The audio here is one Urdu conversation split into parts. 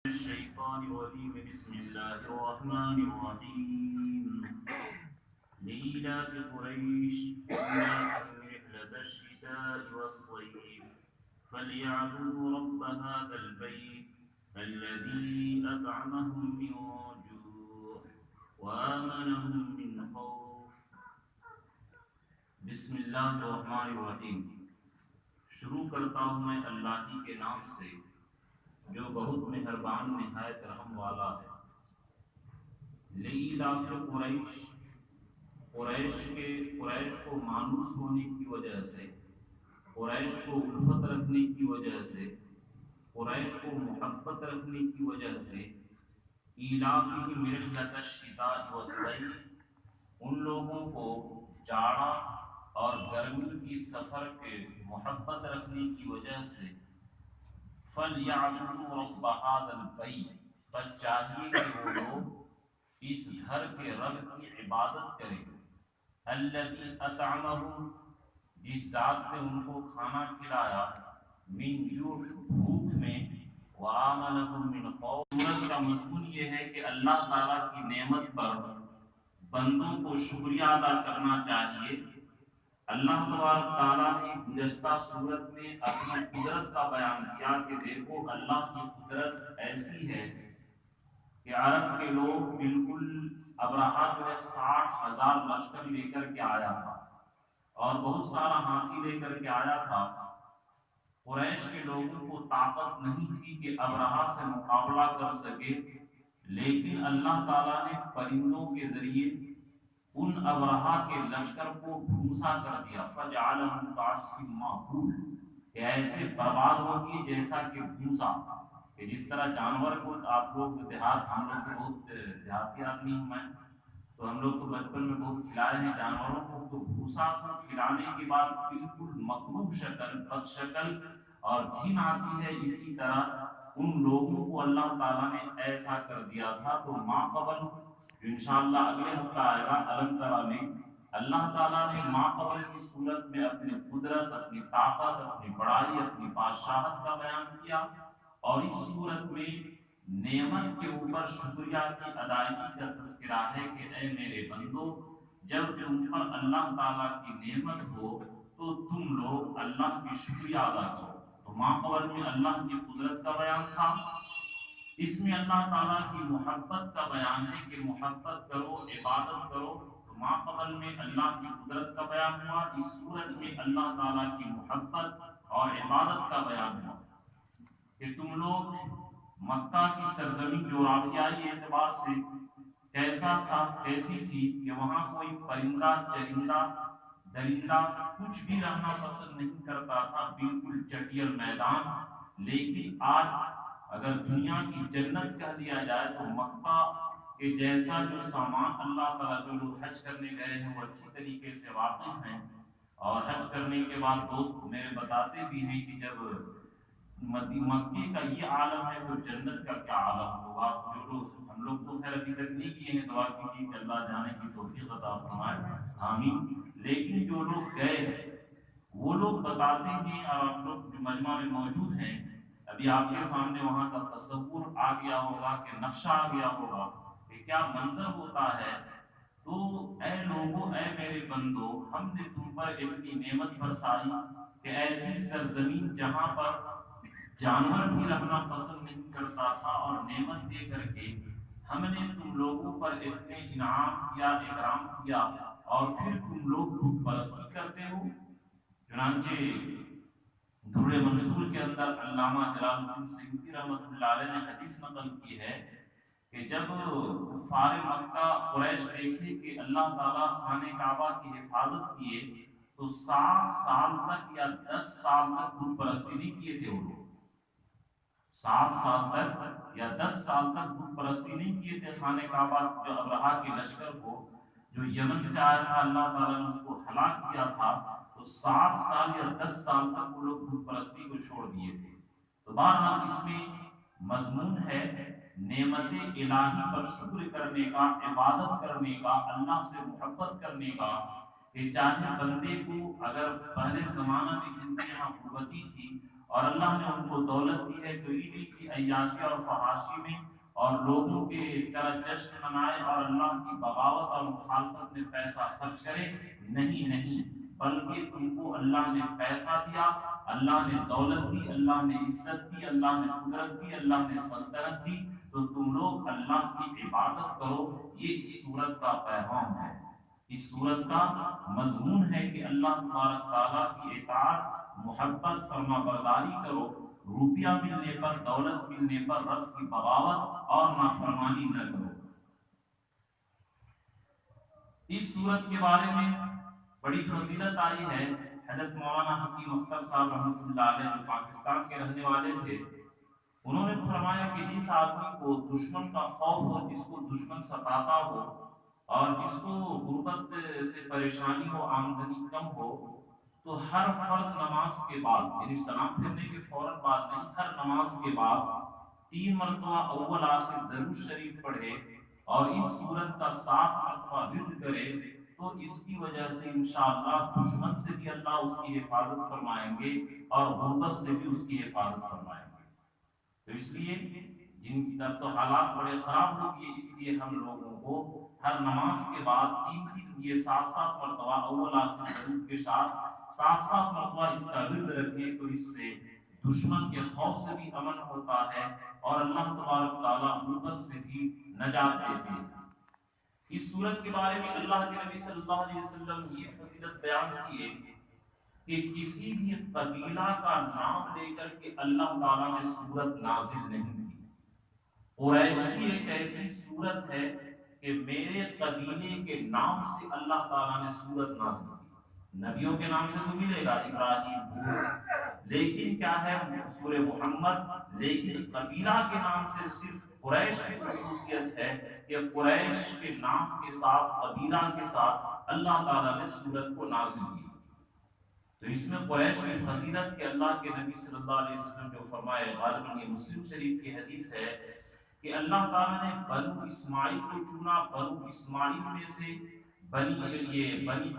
الشيطان الرجيم بسم الله الرحمن الرحيم لإيلاف قريش إيلافهم رحلة الشتاء والصيف فليعبدوا رب هذا البيت الذي أطعمهم من جوع وآمنهم من خوف. بسم اللہ الرحمن الرحیم. شروع کرتا ہوں میں اللہ ہی کے نام سے جو بہت مہربان نہایت رحم والا ہے. لإیلاف قریش، قریش کو مانوس ہونے کی وجہ سے، قریش کو الفت رکھنے کی وجہ سے، قریش کو محبت رکھنے کی وجہ سے، ایلافہم رحلۃ الشتاء والصیف، ان لوگوں کو جاڑا اور گرمی کی سفر کے محبت رکھنے کی وجہ سے، فَلْيَعْبُدُوا رَبَّ هَٰذَا الْبَيْتِ، بس چاہیے کہ وہ لوگ اس گھر کے رب کی عبادت کریں. الَّذِي أَطْعَمَهُم، جس ذات نے ان کو کھانا کھلایا، من جوع، بھوک میں، وَآمَنَهُم مِّنْ خَوْفٍ. سورت کا مضمون یہ ہے کہ اللہ تعالیٰ کی نعمت پر بندوں کو شکریہ ادا کرنا چاہیے. اللہ تبارک تعالیٰ نے گزشتہ صورت میں اپنی قدرت کا بیان کیا کہ دیکھو اللہ کی قدرت ایسی ہے کہ عرب کے لوگ بالکل ابرہہ جو ہے 60,000 لشکر لے کر کے آیا تھا اور بہت سارا ہاتھی لے کر کے آیا تھا. قریش کے لوگوں کو طاقت نہیں تھی کہ ابرہہ سے مقابلہ کر سکے، لیکن اللہ تعالیٰ نے پرندوں کے ذریعے ان ابرہہ کے لشکر کو بھوسا کر دیا. فَجَعَلَهُمْ كَعَصْفٍ مَّأْکُولٍ، کہ ایسے برباد ہوگی جیسا کہ بھوسا، کہ جس طرح جانور کو آپ لوگ دیہات، ہم لوگ تو بہت دیہاتی آدمی ہوں میں، تو ہم لوگ تو بچپن میں بہت کھلائے ہیں جانوروں کو، تو بھوسا کو کھلانے کے بعد بالکل مکروہ شکل، بد شکل اور گھن آتی ہے، اسی طرح ان لوگوں کو اللہ تعالیٰ نے ایسا کر دیا تھا. تو ماں قبل جو انشاءاللہ اگلے ہفتہ آئے گا علم ترا میں، اللہ تعالیٰ نے ماں قبل کی صورت میں اپنی قدرت، اپنی طاقت، اپنی بڑائی، اپنی بادشاہت کا بیان کیا، اور اس صورت میں نعمت کے اوپر شکریہ کی ادائیگی کا تذکرہ ہے کہ اے میرے بندو، جب تم پر اللہ تعالیٰ کی نعمت ہو تو تم لوگ اللہ کی شکریہ ادا کرو. تو ماں قبل میں اللہ کی قدرت کا بیان تھا، اس میں اللہ تعالیٰ کی محبت کا بیان ہے کہ محبت کرو، عبادت کرو. تو ماں قبل میں اللہ کی قدرت کا بیان ہوا، اس صورت میں اللہ تعالیٰ کی محبت اور عبادت کا بیان ہوا کہ تم لوگ مکہ کی سرزمین جغرافیائی اعتبار سے کیسا تھا، کیسی تھی کہ وہاں کوئی پرندہ، چرندہ، درندہ کچھ بھی رہنا پسند نہیں کرتا تھا، بالکل چٹیل میدان. لیکن آج اگر دنیا کی جنت کہہ دیا جائے تو مکہ کے جیسا جو سامان اللہ تعالیٰ، جو لوگ حج کرنے گئے ہیں وہ اچھی طریقے سے واقف ہیں، اور حج کرنے کے بعد دوست میرے بتاتے بھی ہیں کہ جب مکے کا یہ عالم ہے تو جنت کا کیا عالم ہوگا. جو لوگ، ہم لوگ تو خیر ابھی تک نہیں کیے ہیں، دعا کیجیے کہ اللہ جانے کی توفیق عطا فرمائے، آمین. لیکن جو لوگ گئے ہیں وہ لوگ بتاتے ہیں، اور آپ لوگ جو مجمع میں موجود ہیں، ابھی آپ کے سامنے وہاں کا تصور آ گیا ہوگا، کہ نقشہ آ گیا ہوگا کہ کیا منظر ہوتا ہے. تو اے لوگو، اے میرے بندو، ہم نے تم پر اتنی نعمت برسائی کہ ایسی سرزمین جہاں پر جانور بھی رہنا پسند نہیں کرتا تھا، اور نعمت دے کر کے ہم نے تم لوگوں پر اتنے انعام کیا، اکرام کیا، اور پھر تم لوگ بت پرستی کرتے ہو. چنانچہ در منصور کے اندر علامہ جلال الدین سیوطی رحمۃ اللہ علیہ نے حدیث نقل کی ہے کہ جب کفار مکہ قریش دیکھے کہ اللہ تعالیٰ خانہ کعبہ کی حفاظت کیے، تو 7 سال تک یا 10 سال تک بت پرستی نہیں کیے تھے. وہ لوگ 7 سال تک یا 10 سال تک بت پرستی نہیں کیے تھے. خانہ کعبہ جو ابرہہ کے لشکر کو، جو یمن سے آیا تھا، اللہ تعالیٰ نے اس کو ہلاک کیا تھا، تو 7 سال یا 10 سال تک وہ لوگ بت پرستی کو چھوڑ دیے تھے. تو بہرحال اس میں مضمون ہے نعمت الہی پر شکر کرنے کا، عبادت کرنے کا، اللہ سے محبت کرنے کا، کہ چاہے بندے کو اگر پہلے زمانہ میں جن کے یہاں قوتی تھی اور اللہ نے ان کو دولت دی ہے تو عیدی کی عیاشی اور فحاشی میں اور لوگوں کے طرح جشن منائے اور اللہ کی بغاوت اور مخالفت میں پیسہ خرچ کرے، نہیں نہیں، بلکہ تم کو اللہ نے پیسہ دیا، اللہ نے دولت دی، اللہ نے عزت دی، اللہ نے قدرت دی، اللہ نے سلطنت دی، تو تم لوگ اللہ کی عبادت کرو۔ یہ اس سورت کا پیغام ہے، اس سورت کا مضمون ہے کہ اللہ تبارک تعالیٰ کی اطاعت، محبت، فرما برداری کرو، روپیہ ملنے پر، دولت ملنے پر رب کی بغاوت اور نافرمانی نہ کرو۔ اس سورت کے بارے میں بڑی فضیلت آئی ہے۔ حضرت مولانا حکیم اختر صاحب رحمۃ اللہ علیہ جو پاکستان کے رہنے والے تھے، انہوں نے فرمایا کہ جس آدمی کو دشمن کا خوف ہو، جس کو دشمن ستاتا ہو اور جس کو غربت سے پریشانی ہو، آمدنی کم ہو، تو ہر فرض نماز کے بعد، یعنی سلام پھرنے کے فوراً بعد نہیں، ہر نماز کے بعد 3 مرتبہ اول آخر درود شریف پڑھے اور اس سورت کا 7 مرتبہ ورد کرے، تو اس کی وجہ سے انشاءاللہ دشمن سے بھی اللہ اس کی حفاظت فرمائیں گے اور غربت سے بھی اس کی حفاظت فرمائیں گے۔ تو اس لیے جن کی طرف تو حالات بڑے خراب ہو گئے، اس لیے ہم لوگوں کو ہر نماز کے بعد 3 یہ 7 مرتبہ اول آخر درود کے ساتھ 7 مرتبہ اس کا ورد رکھیں، تو اس سے دشمن کے خوف سے بھی امن ہوتا ہے اور اللہ تبارک تعالیٰ غربت سے بھی نجات دیتے ہیں۔ اس سورت کے بارے میں اللہ کے نبی صلی اللہ علیہ وسلم یہ فضیلت بیان کی ہے کہ کسی بھی قبیلہ کا نام لے کر کے اللہ تعالیٰ نے سورت نازل نہیں کی۔ قریش کی ایک ایسی سورت ہے کہ میرے قبیلے کے نام سے اللہ تعالیٰ نے سورت نازل کی۔ نبیوں کے نام سے تو ملے گا، ابراہیم، لیکن کیا ہے سورہ محمد، لیکن قبیلہ کے نام سے صرف قریش کی خصوصیت ہے کہ قریش کے نام کے ساتھ، قبیلہ کے ساتھ اللہ تعالیٰ نے سورت کو نازل کی۔ تو اس میں قریش کی فضیلت کہ اللہ کے نبی صلی اللہ علیہ وسلم جو فرمائے، غالباً یہ مسلم شریف کی حدیث ہے کہ اللہ تعالیٰ نے بنو اسماعیل کو چنا، بنو اسماعیل میں سے بنی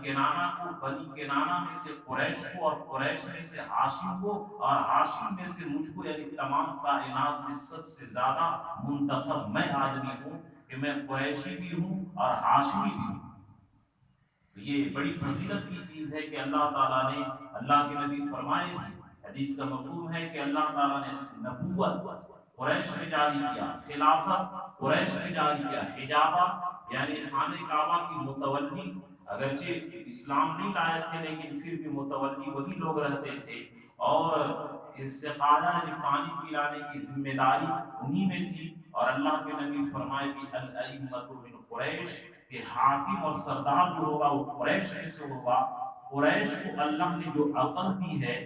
کنانہ کو، بنی کنانہ میں سے قریش کو، اور قریش میں سے ہاشم کو، اور ہاشم میں سے مجھ کو، یعنی تمام کائنات میں سب سے زیادہ منتخب میں آدمی ہوں کہ میں قریشی بھی ہوں اور ہاشمی بھی ہوں۔ یہ بڑی فضیلت کی چیز ہے کہ اللہ تعالیٰ نے، اللہ کے نبی فرمائے بھی، حدیث کا مفہوم ہے کہ اللہ تعالیٰ نے نبوت قریش میں جاری کیا، خلافت قریش میں جاری کیا، حجابہ یعنی خانہ کعبہ کی متولی، اگرچہ اسلام نہیں لائے تھے لیکن پھر بھی متولی وہی لوگ رہتے تھے، اور سقایا یعنی پانی پلانے کی ذمہ داری انہی میں تھی۔ اور اللہ کے نبی فرمائے کہ الائمۃ من قریش، کہ حاکم اور سردار جو ہوگا وہ قریش میں سے ہوگا۔ قریش کو اللہ نے جو عقل دی ہے،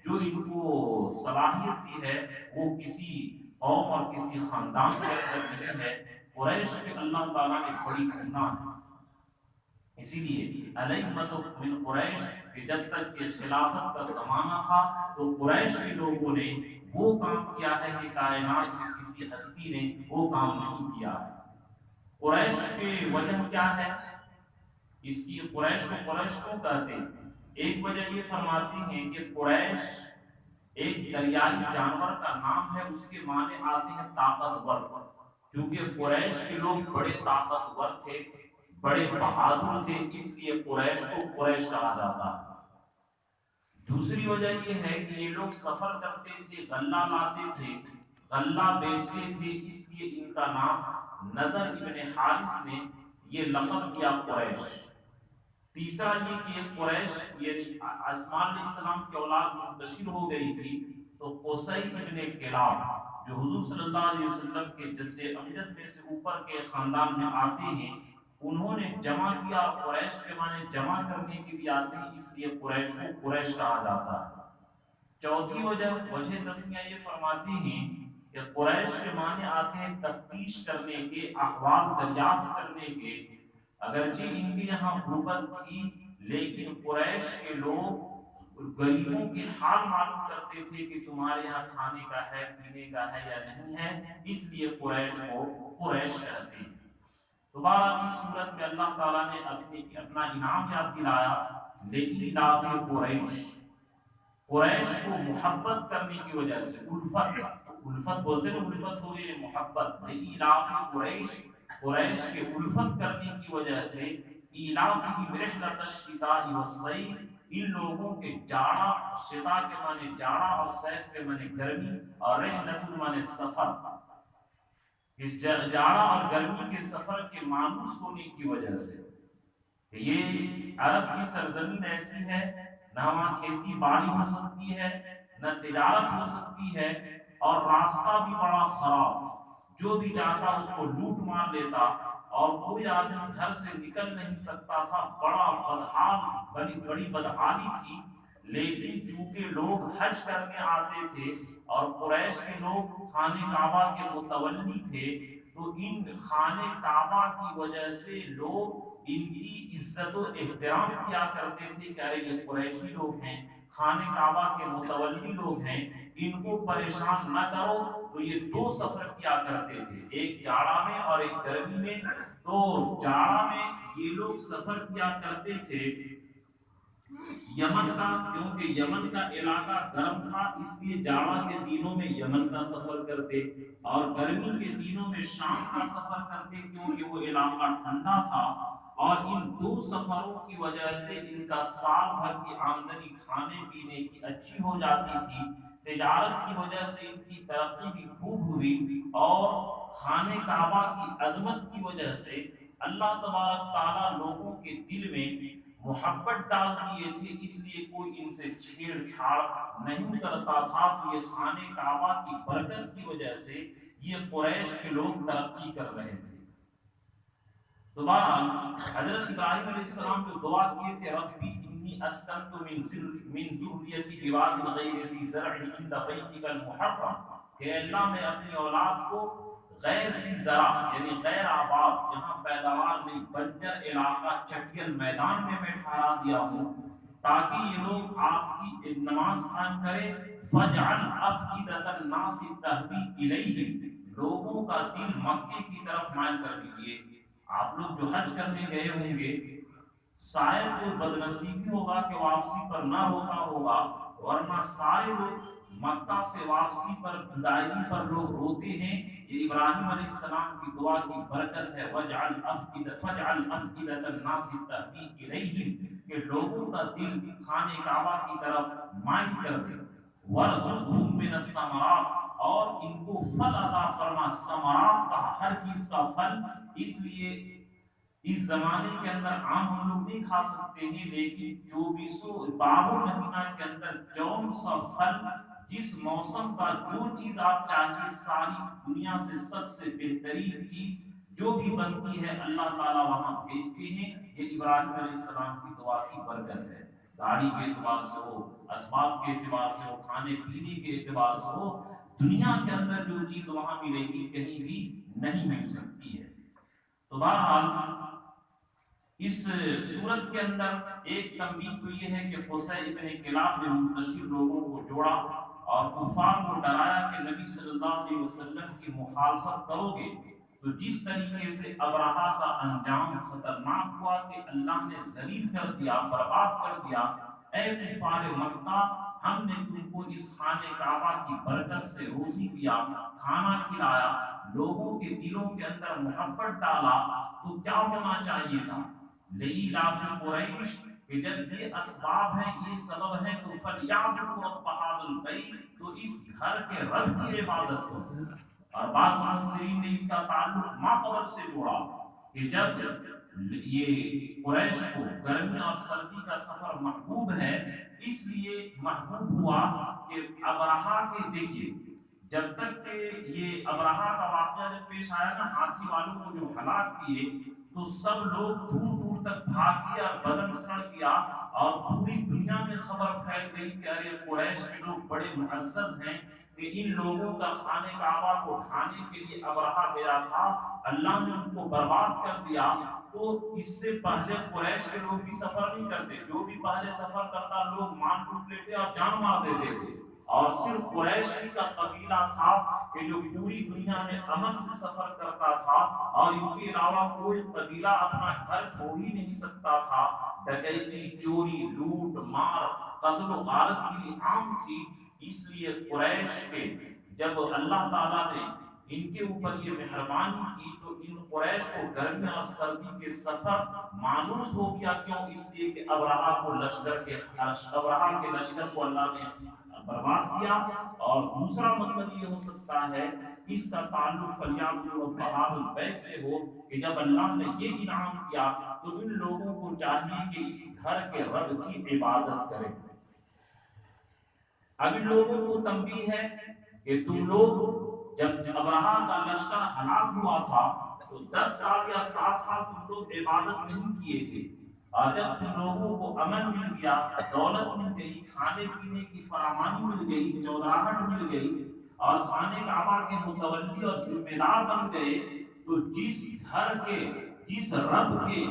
جو ان کو صلاحیت دی ہے، وہ کسی قوم اور کسی خاندان کے اندر نہیں ہے، قریش کے اللہ تعالیٰ نے بڑی چنا ہے۔ اسی لیے الائمۃ من قریش کہ جب تک کہ خلافت کا زمانہ تھا تو قریش کے لوگوں نے وہ کام کیا ہے کہ کائنات کی کسی ہستی نے وہ کام نہیں کیا ہے۔ قریش کی وجہ کیا ہے؟ اس کی قریش کو قریش کیوں کہتے ہیں؟ ایک وجہ یہ فرماتی ہیں کہ قریش ایک دریائی جانور کا نام ہے، اس کے معنی آتے ہیں طاقتور، کیونکہ قریش کے لوگ بڑے طاقتور تھے، بڑے بہادر تھے، اس لیے قریش کو قریش کہا جاتا ہے۔ دوسری وجہ یہ ہے کہ یہ لوگ سفر کرتے تھے، غلہ لاتے تھے، غلہ بیچتے تھے، اس لیے ان کا نام نضر ابن حارث نے یہ لقب دیا قریش۔ تیسرا یہ کہ قریش یعنی اسماء علیہ السلام کی اولاد منتشر ہو گئی تھی، تو قصی ابن کلاب جو حضور صلی اللہ علیہ وسلم کے جد امجد میں سے اوپر کے خاندان میں آتے ہیں، انہوں نے جمع کیا، اور قریش کے معنی جمع کرنے کے بھی آتے ہیں، اس لیے قریش کو قریش کہا جاتا ہے۔ چوتھی وجہ تسمیہ یہ فرماتی ہیں کہ قریش کے معنی آتے ہیں تفتیش کرنے کے، احوال دریافت کرنے کے۔ اگرچہ ان کے یہاں غربت تھی لیکن قریش کے لوگ غریبوں کے حال معلوم کرتے تھے کہ تمہارے یہاں کھانے کا ہے، پینے کا ہے یا نہیں ہے، اس لیے قریش کو قریش کہتے ہیں۔ دوبارہ اس صورت میں اللہ تعالیٰ نے اپنا انعام یاد دلایا، لإیلاف قریش، قریش کو محبت کرنے کی وجہ سے، الفت بولتے ہیں، الفت ہو گئی محبت، ایلاف قریش، قریش کے الفت کرنے کی وجہ سے، ایلافہم رحلۃ الشتاء والصیف، ان لوگوں کے جاڑا، شتاء کے معنی جاڑا اور صیف کے معنی گرمی، اور رحلۃ معنی سفر، اس جاڑا اور گرمی کے سفر کے مانوس ہونے کی وجہ سے کہ یہ عرب کی سرزمین ایسی ہے، نہ وہاں کھیتی باڑی ہو سکتی ہے، نہ تجارت ہو سکتی ہے، اور راستہ بھی بڑا خراب، جو بھی جاتا اس کو لوٹ مار لیتا، اور کوئی آدمی گھر سے نکل نہیں سکتا تھا، بڑا بدحال، بڑی بڑی بدحالی تھی۔ لیکن چونکہ لوگ حج کرنے آتے تھے اور قریش کے لوگ خانہ کعبہ کے متولی تھے، تو ان خانہ کعبہ کی وجہ سے لوگ ان کی عزت و احترام کیا کرتے تھے کہ ارے یہ قریشی لوگ ہیں، خانہ کعبہ کے متولی لوگ ہیں، ان کو پریشان نہ کرو۔ تو یہ دو سفر کیا کرتے تھے، ایک جاڑا میں اور ایک گرمی میں۔ تو جاڑا میں یہ لوگ سفر کیا کرتے تھے یمن کا، کیونکہ یمن کا علاقہ گرم تھا، اس لیے جاڑا کے دنوں میں یمن کا سفر کرتے، اور گرمی کے دنوں میں شام کا سفر کرتے، کیونکہ وہ علاقہ ٹھنڈا تھا۔ اور ان دو سفروں کی وجہ سے ان کا سال بھر کی آمدنی کھانے پینے کی اچھی ہو جاتی تھی، تجارت کی وجہ سے ان کی ترقی بھی خوب ہوئی، اور خانہ کعبہ کی عظمت کی وجہ سے اللہ تبارک تعالیٰ لوگوں کے دل میں محبت ڈال دیے تھے، اس لیے کوئی ان سے چھیڑ چھاڑ نہیں کرتا تھا۔ تو یہ خانہ کعبہ کی برکت کی وجہ سے یہ قریش کے لوگ ترقی کر رہے تھے۔ تو بہرحال حضرت ابراہیم علیہ السلام جو دعا کیے تھے، ربی انی اسکنت من ذریتی بواد غیر ذی زرع عند بیتک المحرم، کہ اللہ میں اپنی اولاد کو غیر ذی زرع یعنی غیر آباد، جہاں پیداوار نہیں، بنجر علاقہ چٹیل میدان میں ٹھہرا دیا ہوں، تاکہ یہ لوگ آپ کی نماز قائم کرے۔ فجعل افئدۃ الناس تہوی الیہم، لوگوں کا دل مکے کی طرف مائل کر دیجیے۔ آپ لوگ جو حج کرنے گئے ہوں گے، شاید کوئی بدنصیبی ہوگا کہ واپسی پر نہ ہوتا ہوگا، ورنہ سارے لوگ مکہ سے واپسی پر، جدائیگی پر لوگ روتے ہیں۔ یہ ابراہیم علیہ السلام کی دعا کی برکت ہے، فجعل افئدۃ الناس تہوی الیہم، کہ لوگوں کا دل خانہ کعبہ کی طرف مائل کر دے۔ وارزقہم من الثمرات، اور ان کو پھل عطا فرما، ثمرات کا ہر چیز کا پھل، اس لیے اس زمانے کے اندر عام ہم لوگ نہیں کھا سکتے ہیں، لیکن 24 مہینہ کے اندر جون سا پھل، جس موسم کا جو چیز آپ چاہیے، ساری دنیا سے سب سے بہترین چیز جو بھی بنتی ہے اللہ تعالیٰ وہاں بھیجتے ہیں۔ یہ ابراہیم علیہ السلام کی دعا کی برکت ہے، گاڑی کے اعتبار سے ہو، اسباب کے اعتبار سے ہو، کھانے پینے کے اعتبار سے ہو، دنیا کے اندر جو چیز وہاں ملے گی کہیں بھی نہیں مل سکتی ہے۔ تو بہرحال اس صورت کے اندر ایک تنبیہ تو یہ ہے کہ قصی ابن کلاب نے منتشر لوگوں کو جوڑا اور کفار کو ڈرایا کہ نبی صلی اللہ علیہ وسلم کی مخالفت کرو گے تو جس طریقے سے ابرہہ کا انجام خطرناک ہوا کہ اللہ نے ذلیل کر دیا، برباد کر دیا، اے کفار مکہ، ہم نے تم کو اس خانہ کعبہ کی برکت سے روزی دیا، کھانا کھلایا، لوگوں کے دلوں کے اندر محبت ڈالا، تو کیا ہونا چاہیے تھا؟ لإلاف قریش، کہ جب یہ اسباب ہیں، یہ سبب ہیں، تو فلیعبدوا رب هذا البیت، تو اس گھر کے رب کی عبادت کرو۔ اور بعض مفسرین نے اس کا تعلق ما قبل سے جوڑا کہ جب یہ قریش کو گرمی اور سردی کا سفر محبوب ہے، اس لیے محبوب ہوا کہ ابرہہ کے، دیکھیے جب تک کہ یہ ابرہہ کا واقعہ جب پیش آیا نا، ہاتھی والوں کو جو ہلاک کیے، تو سب لوگ دور دور تک بھاگ گیا، بدن سڑ گیا، اور پوری دنیا میں خبر پھیل گئی کہ ارے قریش کے لوگ بڑے معزز ہیں، کہ ان لوگوں کا خانہ کعبہ کو ڈھانے کے لیے ابرہہ گیا تھا، اللہ نے ان کو برباد کر دیا۔ تو اس سے پہلے قریش کے لوگ بھی سفر نہیں کرتے، جو بھی پہلے سفر کرتا لوگ مان لوٹ لیتے اور جان مار دیتے تھے، اور صرف قریش ہی کا قبیلہ تھا کہ جو پوری دنیا میں امن سے سفر کرتا تھا، اور ان کے علاوہ کوئی قبیلہ اپنا گھر چھوڑ ہی نہیں سکتا تھا۔ ڈکیتی، چوری، لوٹ مار، قتل و غارت کی عام تھی، اس لیے قریش کے جب اللہ تعالیٰ نے ان کے اوپر یہ مہربانی کی تو ان قریش کو گرمی اور سردی کے سفر مانوس ہو گیا. کیوں؟ اس لیے کہ ابرہہ کو ابرہہ کے لشکر کو اللہ نے برباد کیا. اور دوسرا مطلب یہ ہو سکتا ہے اس کا تعلق فلیعبدوا رب هذا البیت سے ہو کہ جب اللہ نے یہ انعام کیا تو ان لوگوں کو چاہیے کہ اس گھر کے رب کی عبادت کریں. اب ان لوگوں کو تنبیہ ہے کہ تم لوگ جب ابرہہ کا لشکر ہلاک ہوا تھا تو 10 سال یا 7 سال تم لوگ عبادت نہیں کیے تھے، اور جب تم لوگوں کو امن مل گیا، دولت مل گئی، کھانے پینے کی فراوانی مل گئی، چودراہٹ مل گئی، اور خانہ کعبہ کے متولی اور ذمہ دار بن گئے، تو جس رب کے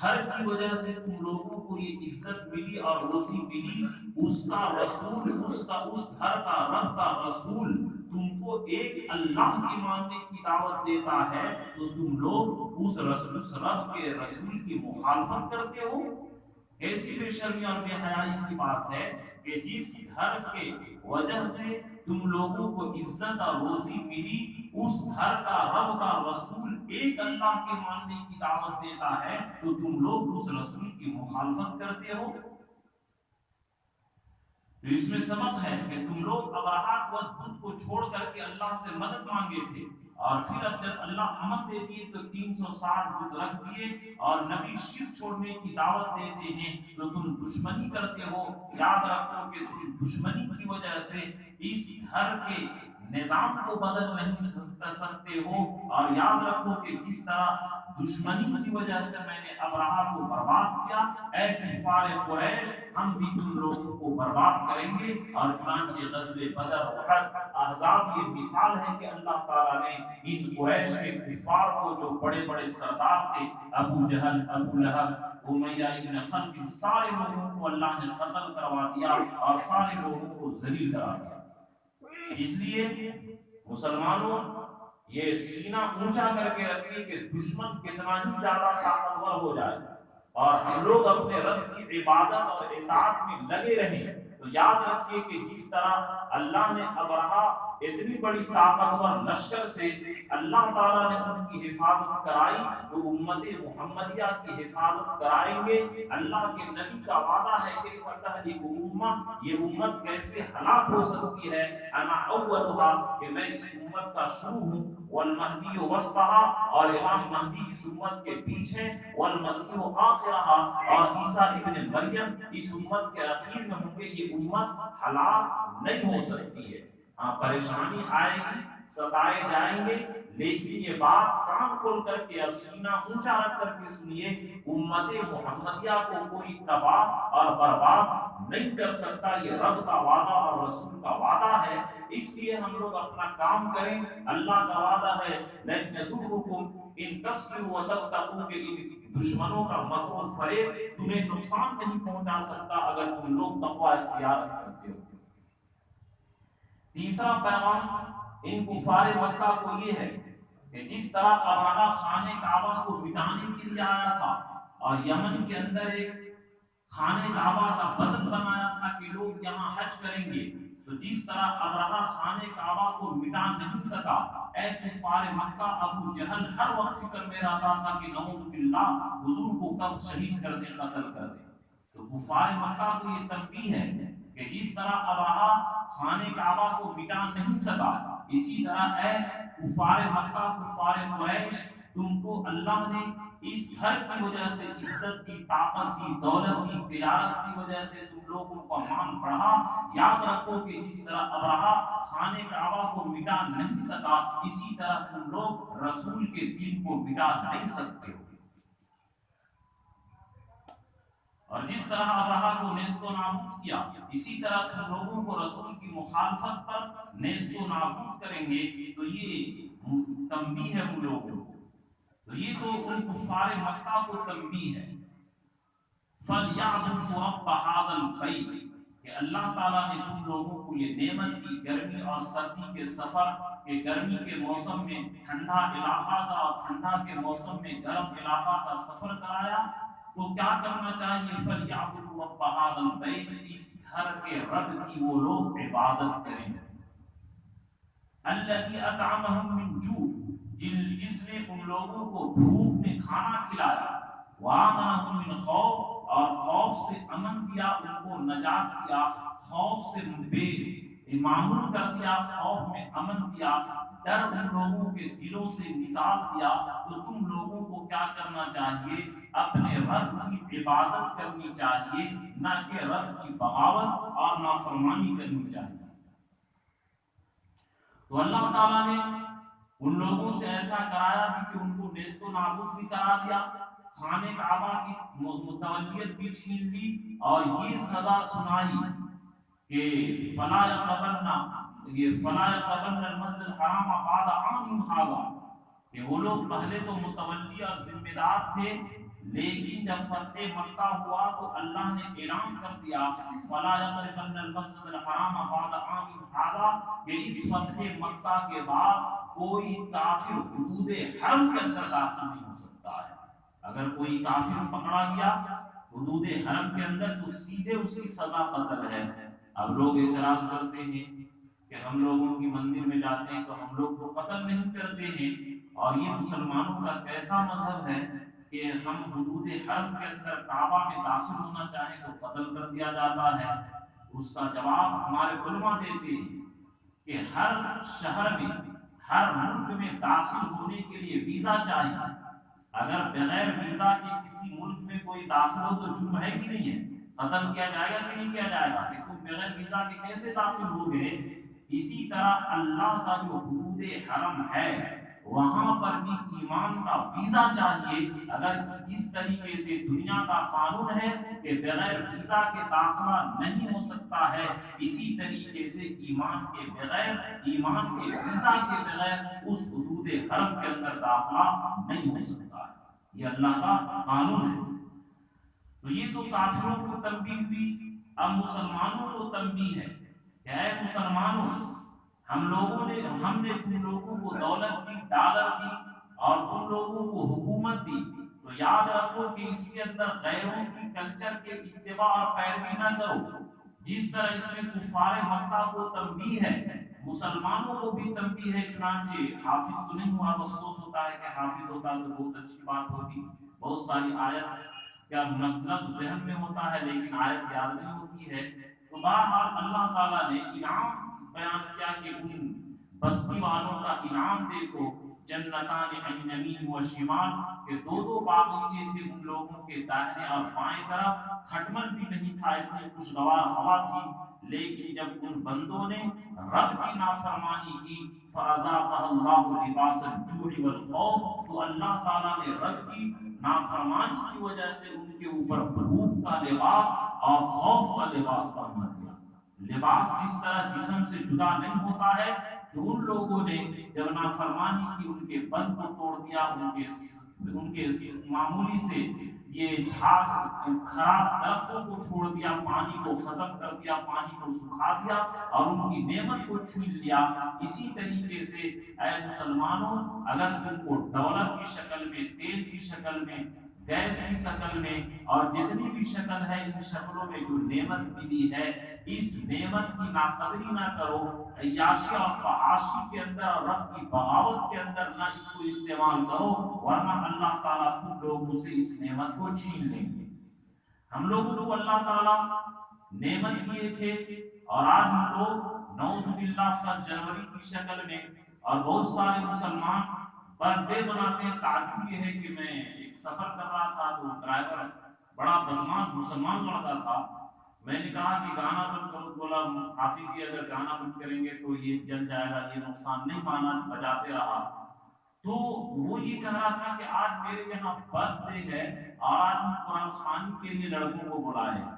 گھر کی وجہ سے تم لوگوں کو یہ عزت ملی اور روزی ملی، اس کا رسول، اس گھر کا رب کا رسول تم کو ایک اللہ کی ماننے کی دعوت دیتا ہے تو تم لوگ اس رب کے رسول کی مخالفت کرتے ہو. ایسی بے شرمی اور بے حیائی کی بات ہے کہ جس گھر کے وجہ سے تم لوگوں کو عزت اور روزی ملی، اس گھر کا رب کا رسول ایک اللہ کے ماننے کی دعوت دیتا ہے تو تم لوگ اس رسول کی مخالفت کرتے ہو. تو اس میں سبق ہے کہ تم لوگ ابرہہ بت کو چھوڑ کر کے اللہ سے مدد مانگے تھے، اور پھر اب جب اللہ امن دے دیے تو 360 بت رکھ دیے، اور نبی شرک چھوڑنے کی دعوت دیتے ہیں تو تم دشمنی کرتے ہو. یاد رکھو کہ تم دشمنی کی وجہ سے اس گھر کے نظام کو بدل نہیں سکتے ہو. اور یاد رکھو کہ جس طرح دشمنی کی وجہ سے میں نے ابرہہ کو برباد کیا، اے کفار قریش ہم بھی تم لوگوں کو برباد کریں گے. اور چنانچہ غزوہ بدر، احد، احزاب یہ مثال ہے کہ اللہ تعالیٰ نے ان قریش کے کفار کو جو بڑے بڑے سردار تھے، ابو جہل، ابو لہب، امیہ ابن خلف، ان سارے لوگوں کو اللہ نے قتل کروا دیا اور سارے لوگوں کو ذلیل کرا دیا. اس لیے مسلمانوں یہ سینہ اونچا کر کے رکھیے کہ دشمن کتنا ہی زیادہ طاقتور ہو جائے اور ہم لوگ اپنے رب کی عبادت اور اطاعت میں لگے رہیں، تو یاد رکھیے کہ جس طرح اللہ نے ابرہہ اتنی بڑی طاقتور لشکر سے اللہ تعالیٰ نے ان کی حفاظت کرائی، تو امت محمدیہ کی حفاظت کرائیں گے. اللہ کے نبی کا وعدہ ہے کہ فتح امہ، یہ امت کیسے ہلاک ہو سکتی ہے، انا اولها، کہ میں اس امت کا شروع ہوں، والمہدی وسطها، اور امام مہدی اس امت کے بیچ ہیں، والمسیح آخرها، اور عیسیٰ ابن مریم اس امت کے اخیر میں ہوں گے. یہ امت ہلاک نہیں ہو سکتی ہے. ہاں پریشانی آئے گی، ستائے جائیں گے، لیکن یہ بات کان کھول کر کے اور سینہ اونچا رکھ کر کے سنیے، امت محمدیہ کو کوئی تباہ اور برباد نہیں کر سکتا. یہ رب کا وعدہ اور رسول کا وعدہ ہے. اس لیے ہم لوگ اپنا کام کریں. اللہ کا وعدہ ہے لن یضرکم ان تصبروا وتتقوا، کہ ان دشمنوں کا مکر و فریب تمہیں نقصان نہیں پہنچا سکتا اگر تم لوگ تقوی اختیار کرتے ہو. تیسرا پیغام ان کفار مکہ کو یہ ہے کہ جس طرح ابرہہ خانہ کعبہ کو مٹانے کے لیے آیا تھا اور یمن کے اندر ایک خانہ کعبہ کا بدل بنایا تھا کہ لوگ یہاں حج کریں گے، تو جس طرح ابرہہ خانہ کعبہ کو مٹا نہیں سکا، اے کفار مکہ، ابو جہل ہر وقت فکر میں رہتا تھا کہ نعوذ باللہ حضور کو کب شہید کر دیں، قتل کر دیں. تو کفار مکہ کو یہ تنبیہ ہے کہ جس طرح ابرہہ خانہ کعبہ کو مٹا نہیں سکا، اسی طرح اے کفار مکہ، کفار قریش، تم کو اللہ نے اس گھر کی وجہ سے عزت دی، طاقت دی، دولت دی، تجارت کی وجہ سے تم لوگوں کا مان بڑھا. یاد رکھو کہ جس طرح ابرہہ خانہ کعبہ کو مٹا نہیں سکا، اسی طرح تم لوگ رسول کے دین کو مٹا نہیں سکتے ہو. اور جس طرح ابرہہ کو نیست و نابود کیا، اسی طرح تم لوگوں کو رسول کی مخالفت پر نیست و نابود کریں گے. تو یہ تنبیہ ہے ان لوگوں کو. تو یہ تو ان کفار مکہ کو تنبیہ ہے. فَلْيَعْبُدُوا رَبَّ هَٰذَا الْبَيْتِ، کہ اللہ تعالیٰ نے تم لوگوں کو یہ نعمت دی، گرمی اور سردی کے سفر، کہ گرمی کے موسم میں ٹھنڈا علاقہ کا اور ٹھنڈا کے موسم میں گرم علاقہ کا سفر کرایا، تو کیا کرنا چاہیے؟ فَلْيَعْبُدُوا رَبَّ هَٰذَا الْبَيْتِ، اس گھر کے رب کی وہ لوگ عبادت کریں، الَّذِي أَطْعَمَهُم مِّن جُوعٍ، جس نے ان لوگوں کو بھوک میں کھانا کھلایا، وَآمَنَهُم مِّن خَوْفٍ، اور خوف سے امن دیا، ان کو نجات دیا، خوف سے بے معمول کر دیا، خوف میں امن دیا، ڈر ان لوگوں کے دلوں سے نکال دیا، تو تم لوگوں کو کیا کرنا چاہیے؟ اپنے رب کی عبادت کرنی چاہیے، نہ کہ رب کی بغاوت اور نافرمانی کرنی چاہیے۔ تو اللہ تعالیٰ نے ان لوگوں سے ایسا کرایا بھی کہ ان کو نیست و نابود بھی کرا دیا، خانے کعبہ کی متولیت بھی چھین لی، اور یہ سزا سنائی کہ فلا يقربن المسجد الحرام بعد عامهم هذا، کہ وہ لوگ پہلے تو متولی اور ذمہ دار تھے، لیکن جب فتح مکہ ہوا تو اللہ نے اعلان کر دیا فلا يقربن المسجد الحرام بعد عامهم هذا، کہ اس فتح مکہ کے بعد کوئی کافر حدود حرم کے اندر داخل نہیں ہو سکتا ہے۔ اگر کوئی کافر پکڑا گیا حدود حرم کے اندر تو سیدھے اس کی سزا قتل ہے۔ اب لوگ اعتراض کرتے ہیں کہ ہم لوگوں کی مندر میں جاتے ہیں تو ہم لوگ کو قتل نہیں کرتے ہیں، اور یہ مسلمانوں کا کیسا مذہب ہے کہ ہم حدود حرم کے اندر کعبہ میں داخل ہونا چاہیں تو قتل کر دیا جاتا ہے؟ اس کا جواب ہمارے علماء دیتے ہیں کہ ہر شہر میں، ہر ملک میں داخل ہونے کے لیے ویزا چاہیے۔ اگر بغیر ویزا کے کسی ملک میں کوئی داخل ہو تو جرم ہے کہ نہیں ہے؟ قتل کیا جائے گا کہ نہیں کیا جائے گا؟ دیکھو بغیر ویزا کے کیسے داخل ہو گئے؟ اسی طرح اللہ کا جو حدود حرم ہے وہاں پر بھی ایمان کا ویزا چاہیے۔ اگر جس طریقے سے دنیا کا قانون ہے کہ بغیر ویزا کے داخلہ نہیں ہو سکتا ہے، اسی طریقے سے ایمان کے بغیر، ایمان کے ویزا کے بغیر اس حدود حرم کے اندر داخلہ نہیں ہو سکتا ہے۔ یہ اللہ کا قانون ہے۔ تو یہ تو کافروں کو تنبیہ ہوئی، اب مسلمانوں کو تنبیہ ہے کہ اے مسلمانوں، ہم نے تم لوگوں کو دولت دی، ڈالر دی، اور تم لوگوں کو حکومت دی، تو یاد رکھو کہ اس کے اندر غیروں کی کلچر کے اتباع اور پیروی نہ کرو۔ جس طرح اس میں کفار مکہ کو تنبیہ ہے، مسلمانوں کو بھی تنبیہ ہے۔ چنانچہ حافظ تو نہیں ہوا، افسوس ہوتا ہے کہ حافظ ہوتا تو بہت اچھی بات ہوتی، بہت ساری آیت کیا مطلب ذہن میں ہوتا ہے لیکن آیت یاد نہیں ہوتی ہے۔ تو بہرحال اللہ تعالیٰ نے انعام بیان کیا کہ ان بستی والوں کا انعام دیکھو، جنتان عن یمین و شمال، کہ دو دو باغیچے تھے ان لوگوں کے دائیں اور بائیں طرف، کھٹمل بھی نہیں تھا، اتنی خوشگوار ہوا تھی، لیکن جب ان بندوں نے رب کی نافرمانی کی فَأَذَاقَهَا اللَّهُ لِبَاسَ الْجُوعِ وَالْخَوْفِ، تو اللہ تعالیٰ نے رب کی نافرمانی کی وجہ سے ان کے اوپر بھوک کا لباس اور خوف کا لباس پہنا دیا۔ لباس جس طرح جسم سے جدا نہیں ہوتا ہے، تو ان لوگوں نے جب نافرمانی کی، ان کے بند کو توڑ دیا، ان کے معمولی سے یہ جھاگ خراب درختوں کو چھوڑ دیا، پانی کو ختم کر دیا، پانی کو سکھا دیا، اور ان کی نعمت کو چھین لیا۔ اسی طریقے سے اے مسلمانوں، اگر تم کو ڈالر کی شکل میں، تیل کی شکل میں، گیس کی شکل میں، اور جتنی بھی شکل ہے ان شکلوں میں جو نعمت ملی ہے، اس نعمت کی ناقدری نہ کرو، عیاشی اور فحاشی کے اندر اور رب کی بغاوت کے اندر نہ اس کو استعمال کرو، ورنہ اللہ تعالیٰ تم لوگوں سے اس نعمت کو چھین لیں گے۔ ہم لوگوں کو اللہ تعالیٰ نعمت دیے تھے، اور آج ہم لوگ نعوذ باللہ 1 جنوری کی شکل میں، اور بہت سارے مسلمان برتھ ڈے مناتے ہیں۔ تعجب یہ ہے کہ میں ایک سفر کر رہا تھا تو ڈرائیور بڑا بدماش مسلمان لڑکا تھا، میں نے کہا کہ گانا بند کرو، بولا حافظ جی اگر گانا بند کریں گے تو یہ جل جائے گا، یہ نقصان نہیں مانا، بجاتے رہا۔ تو وہ یہ کہہ رہا تھا کہ آج میرے یہاں برتھ ڈے ہے اور آج ہم قرآن خوانی کے لیے لڑکوں کو بلائے ہیں،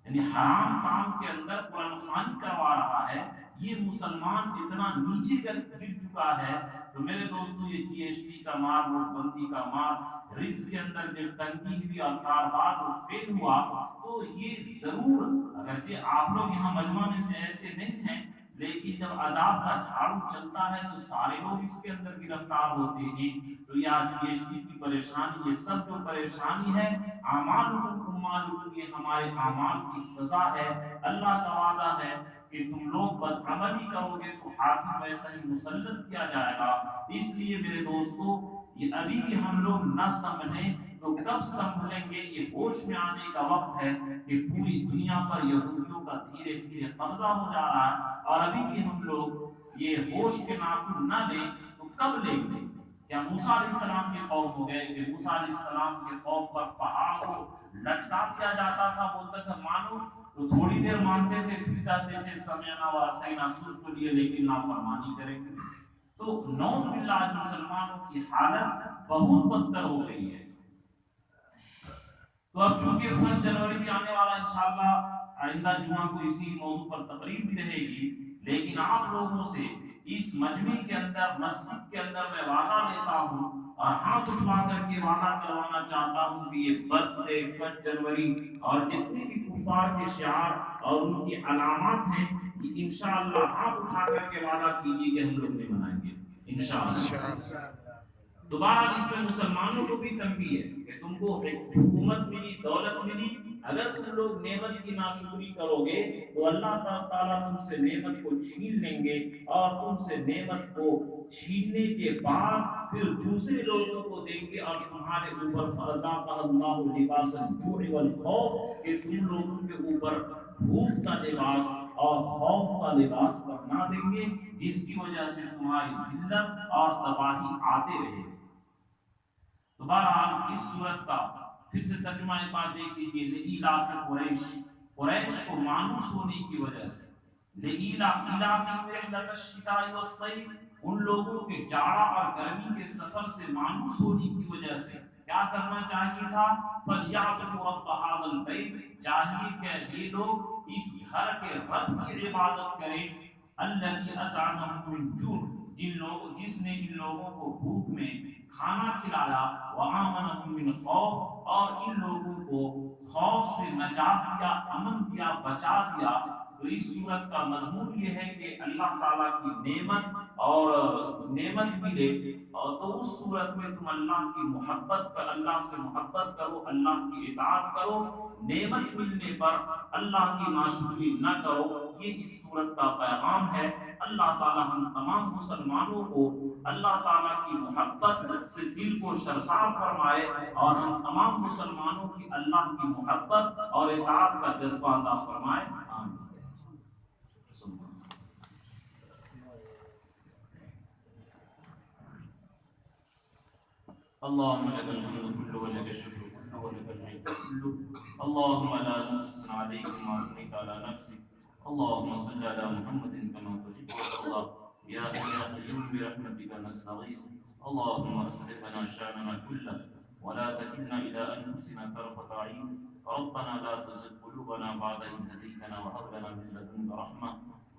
یعنی حرام کام کے اندر قرآن خوانی کروا رہا ہے۔ یہ مسلمان اتنا نیچے گر چکا ہے۔ تو میرے دوستوں، یہ جی ایس ٹی کا مار، نوٹ بندی کا مار، رزق کے اندر جب تنگی ہوئی اور کاروبار کو فیل ہوا، تو یہ ضرور، اگرچہ آپ لوگ یہاں مجمع میں سے ایسے نہیں ہیں، لیکن جب عذاب کا جھاڑو چلتا ہے تو سارے لوگ اس کے اندر گرفتار ہوتے ہیں۔ تو یہ آج جی ایس ٹی کی پریشانی، یہ سب جو پریشانی ہے، اعمالکم اعمالکم، یہ ہمارے اعمال کی سزا ہے۔ اللہ کا وعدہ ہے کہ تم لوگ بدعملی کرو گے تو حاکم ویسا ہی مسلط کیا جائے گا۔ اس لیے میرے دوستو، یہ ابھی بھی ہم لوگ نہ سمجھیں تو کب سمجھیں گے؟ یہ ہوش میں آنے کا وقت ہے کہ پوری دنیا پر یہودیوں کا دھیرے دھیرے قبضہ ہو جا رہا ہے، اور ابھی بھی ہم لوگ یہ ہوش کے ناخن نہ لیں تو کب لیں گے؟ کیا موسیٰ علیہ السلام کے قوم ہو گئے کہ موسیٰ علیہ السلام کے قوم پر پہاڑ کو لٹکا دیا جاتا تھا، بولتا تھا مانو، تو تھوڑی دیر مانتے تھے، پھر کہتے تھے سمعنا وعصینا، سن تو لیے لیکن نافرمانی کریں گے۔ تو نعوذ باللہ مسلمانوں کی حالت بہت بدتر ہو گئی ہے۔ تو اب چونکہ 1 جنوری بھی آنے والا، انشاءاللہ آئندہ جمعہ کو اسی موضوع پر تقریر بھی رہے گی، لیکن آپ لوگوں سے اس مجمع کے اندر، مسجد کے اندر میں وعدہ لیتا ہوں اور ہاتھ اٹھا کر کے وعدہ کروانا چاہتا ہوں کہ یہ برتھ ڈے 1 جنوری اور جتنے بھی کفار کے شعار اور ان کی علامات ہیں، یہ انشاءاللہ ہاتھ اٹھا کر کے وعدہ کیجیے کہ ہم لوگ نہیں منائیں گے انشاءاللہ۔ دوبارہ اس میں مسلمانوں کو بھی تنبیہ ہے کہ تم کو حکومت ملی، دولت ملی، اگر تم لوگ نعمت کی ناشکری کرو گے تو اللہ تعالیٰ تم سے نعمت کو چھین لیں گے، اور تم سے نعمت کو چھیننے کے بعد پھر دوسرے لوگوں کو دیں گے، اور تمہارے اوپر فَأَذَاقَهَا اللَّهُ لِبَاسَ الْجُوعِ وَالْخَوْفِ، کہ تم لوگوں کے اوپر بھوک کا لباس اور خوف کا لباس پہنا دیں گے، جس کی وجہ سے تمہاری ذلت اور تباہی آتے رہے۔ تو بہرحال اس صورت کا پھر سے ترجمہ ایک بار دیکھ لیجیے۔ لإیلاف قریش، قریش کو مانوس ہونے کی وجہ سے، لإیلافihim رحلۃ الشتاء والصیف، ان لوگوں کے جاڑا اور گرمی کے سفر سے مانوس ہونے کی وجہ سے کیا کرنا چاہیے تھا؟ فَلْيَعْبُدُوا رَبَّ هَذَا الْبَيْتِ، چاہیے کہ یہ لوگ اس گھر کے رب کی عبادت کریں، الَّذِي أَطْعَمَهُم مِّن جُوعٍ، جس نے ان لوگوں کو بھوک میں کھانا کھلایا، وَآمَنَهُم مِّنْ خَوْفٍ، اور ان لوگوں کو خوف سے نجات دیا، امن دیا، بچا دیا۔ تو اس صورت کا مضمون یہ ہے کہ اللہ تعالیٰ کی نعمت اور نعمت ملے، اور تو اس صورت میں تم اللہ کی محبت کر، اللہ سے محبت کرو، اللہ کی اطاعت کرو، نعمت ملنے پر اللہ کی ناشکری نہ کرو۔ یہ اس صورت کا پیغام ہے۔ اللہ تعالیٰ ہم تمام مسلمانوں کو اللہ تعالیٰ کی محبت سے دل کو سرشار فرمائے، اور ہم تمام مسلمانوں کی اللہ کی محبت اور اطاعت کا جذبہ عطا فرمائے۔ آمین۔ اللهم لك الحمد كله ولك الشكر كله ولك الملك كله، اللهم لا نحصي عليك ما أثنيت على نفسك، اللهم صل على محمد كما تحب وترضى، يا حي يا قيوم برحمتك نستغيث، اللهم أصلح لنا شأننا كله ولا تكلنا إلى أنفسنا طرفة عين، ربنا لا تزغ قلوبنا بعد إذ هديتنا وهب لنا من لدنك رحمة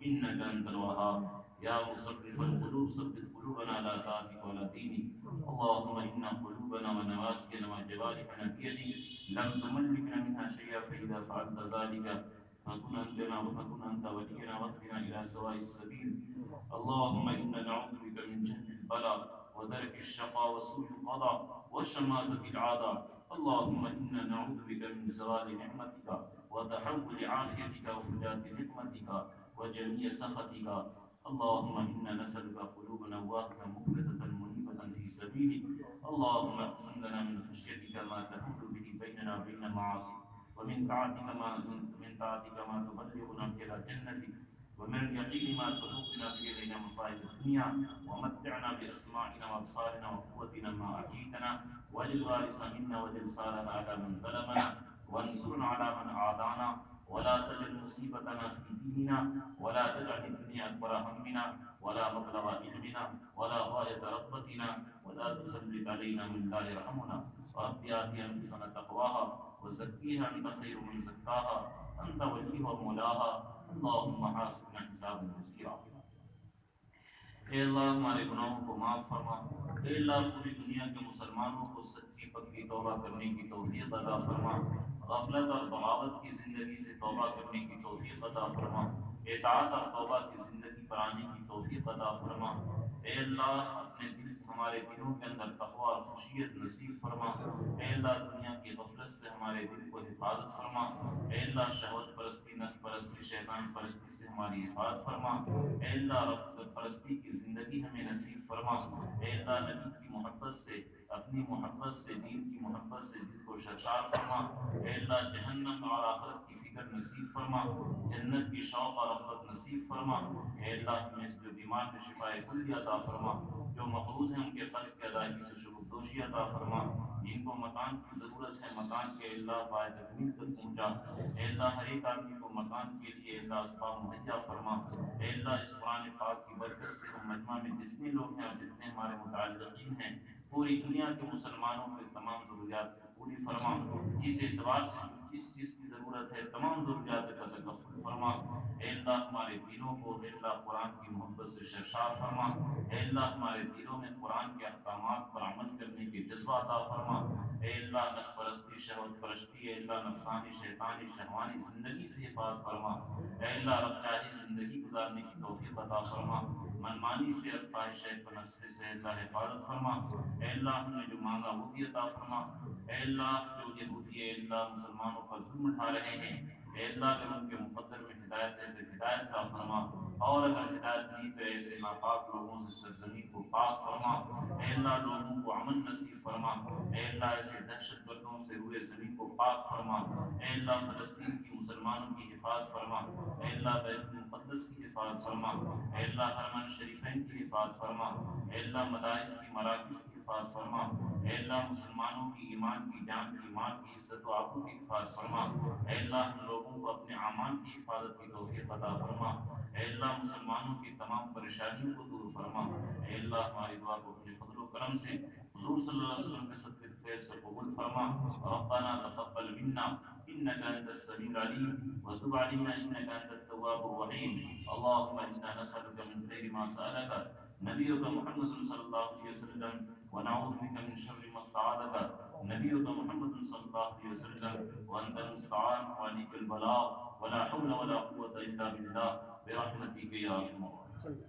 إنك أنت الوهاب، يا مصرف القلوب ثبت قلوبنا على طاعتك وعلى دينك، اللهم إن قلوبنا ونواسينا وجوارحنا بيدك، لم تملكنا منها شيئا، فإذا فعلت ذلك فكن أنت ولينا واهدنا إلى سواء السبيل، اللهم إنا نعوذ بك من جهل البلاء ودرك الشقاء وسوء القضاء وشماتة العادة، اللهم إنا نعوذ بك من زوال نعمتك وتحول عافيتك وفجاءة نقمتك وجميع سخطك، اللهم إنا نسألك قلوبنا واهبة مخبتة منيبة في سبيلك، اللهم اقسم لنا من خشيتك ما تحول به بيننا وبين معاصيك، ومن طاعتك ما تبلغنا به إلى جنتك، ومن اليقين ما تهون به علينا مصائب الدنيا، ومتعنا بأسماعنا وأبصارنا وقوتنا ما أحييتنا، واجعل الوارث منا واجعل ثارنا على من ظلمنا، وانصرنا على من عادانا، ولا تجعل مصيبتنا في ديننا، ولا تجعل الدنيا أكبر همنا ولا مبلغ علمنا ولا غاية رغبتنا، ولا تسلط علينا من لا يرحمنا، رب آت أنفسنا تقواها وزكيها أنت خير من زكاها، أنت وليها ومولاها، اللهم حاسبنا حسابا يسيرا۔ اے اللہ ہمارے گناہوں کو معاف فرما، اے اللہ پوری دنیا کے مسلمانوں کو سچی پکی توبہ کرنے کی توفیق عطا فرما، غفلت اور بغاوت کی زندگی سے توبہ کرنے کی توفیق عطا فرما، اطاعت اور توبہ کی زندگی پر آنے کی توفیق عطا فرما۔ اے اللہ اپنے دل ہمارے دلوں کے اندر تقوی اور خشیت نصیب فرما۔ اے اللہ دنیا کی غفلت سے ہمارے دل کو حفاظت فرما۔ اے اللہ شہوت پرستی، نفس پرستی، شیطان پرستی سے ہماری حفاظت فرما۔ اے اللہ رب پرستی کی زندگی ہمیں نصیب فرما۔ اے اللہ نبی کی محبت سے، اپنی محبت سے، دین کی محبت سے دل کو سرشار فرما۔ اے اللہ جہنم اور آخرت کی فکر نصیب فرما، جنت کی شوق اور رغبت نصیب فرما۔ اے اللہ ہمیں جو بیمار میں شفا کلی عطا فرما، جو مقروض ہیں ان کے قرض کی ادائیگی سے شکردوشی عطا فرما، جن کو مکان کی ضرورت ہے مکان کے اللہ پائے تکمیل تک پہنچا۔ اے اللہ ہر ایک آدمی کو مکان کے لیے اللہ اسباب مہیا فرما۔ اے اللہ اس قرآن پاک کی برکت سے ہم مجمع میں جتنے لوگ ہیں اور جتنے ہمارے متعلقین ہیں، پوری دنیا کے مسلمانوں کے تمام ضروریات کو پوری فرما۔ جس اعتبار سے جس چیز کی ضرورت ہے تمام ضروریات کا تکفل فرما۔ اے اللہ ہمارے دلوں کو اے اللہ قرآن کی محبت سے سرشار فرما۔ اے اللہ ہمارے دلوں میں قرآن کے احکامات پر عمل کرنے کے جذبہ عطا فرما۔ اے اللہ نفس پرستی، شہوت پرستی، اے اللہ نفسانی شیطانی شہوانی زندگی سے حفاظت فرما۔ اے اللہ رب چاہی زندگی گزارنے کی توفیق عطا فرما۔ منمانی سے خواہش و نفس سے اللہ حفاظت فرما۔ اے اللہ ہم نے جو مانگا وہ بھی عطا فرما۔ اے اللہ جو یہودی اے اللہ مسلمانوں پر ظلم اٹھا رہے ہیں، اے اللہ اگر ان کے مقدر میں ہدایت ہے تو ہدایت عطا فرما، اور اگر ہدایت نہیں تو ایسے ناپاک لوگوں سے سرزمین کو پاک فرما۔ اے اللہ لوگوں کو امن نصیب فرما۔ اے اللہ ایسے دہشت گردوں سے روئے زمین کو پاک فرما۔ اے اللہ فلسطین کی مسلمانوں کی حفاظت فرما۔ اے اللہ بیت المقدس کی حفاظت فرما۔ اے اللہ حرمین شریفین کی حفاظت فرما۔ اے اللہ مدارس کی مراکز کی حفاظت فرما۔ اے اللہ مسلمانوں کی ایمان کی جان کی مال کی عزت و آبرو کی حفاظت فرما۔ اے اللہ ہم لوگوں کو اپنے اعمال کی حفاظت کی توفیق عطا فرما۔ اے اللہ مسلمانوں کی تمام پریشانیوں کو دور فرما۔ اے اللہ ہماری دعا کو اپنے فضل و کرم سے حضور صلی اللہ علیہ وسلم کے صدقے خیر سے قبول فرما۔ ربنا تقبل منا انك انت السميع العليم وتب علينا انك انت التواب الرحيم اللهم انا نسالك من خير ما سالك نبيك محمد صلى الله عليه وسلم ونعوذ بك من شر ما استعاذك نبيك محمد صلى الله عليه وسلم وانت المستعان وعليك البلاغ ولا حول ولا قوة الا بالله برحمتك يا ارحم الراحمين۔